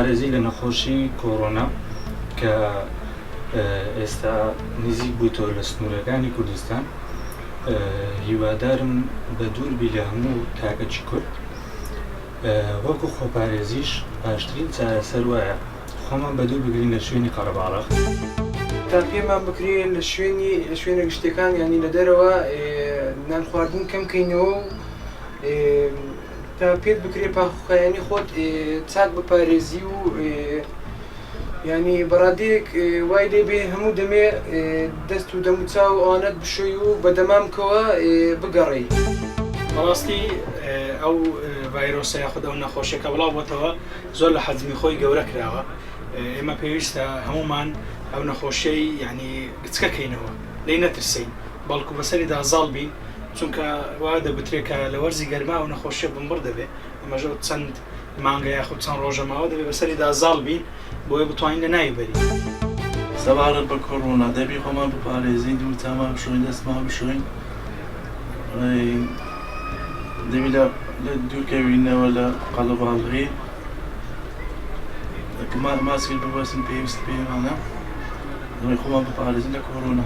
خۆپارێزی لە نەخۆشی کۆڕۆنا کە ئێستا نزیک بوویتەوە لە سنوورەکانی کوردستان هیوادارم بە دووربی لە هەموو تاکەچی کورد وەکو خۆپارێزیش باشترین چارەسەر وایە خۆمان بە دوور بگرین لە شوێنی قەرەباڵغ تا پێمان بکرێت لە شوێنە گشتەکان ینی لە دەرەوە نان خواردن کەم بکەینەوە تا پێت بکرێت پاخۆخایانی خۆت چاک بپارێزی و ینی بەڕادەیەک وای لێبێ هەموو دەمێ دەست و دەموچاو ئەوانەت بشۆی و بەدەمامکەوە بگەڕێی. بەڕاستی ئەو ڤایرۆسە یاخود ئەو نەخۆشیەکە بڵاو بۆتەوە زۆر لە حەجمی خۆی گەورە کراوە. ئێمە پێویستە هەمومان ئەو نەخۆشیەی ینی گچکەکەینەوە لێی نەترسین بەڵکو بەسەریدا زاڵ بین چونکە وا دەبترێت کە لە وەرزی گەرما و نەخۆشیە بمبڕ دەبێت ئەمەژە چەند مانگە یاخود چەند ڕۆژە ماوە دەبێت بەسەریدا زاڵ بین بۆیە بتوانین لە ناوی بەرین. سەبارەت بە کۆڕۆنا دەبی خۆمان بپارێزین دوور چامان بشۆین دەستمان بشۆین دەبی لە دوورکەوینەوە لە قەڵەباڵغی ماسکێک ببەسن پێویست پێمانە خۆمان بپارێزین لە کۆڕۆنا.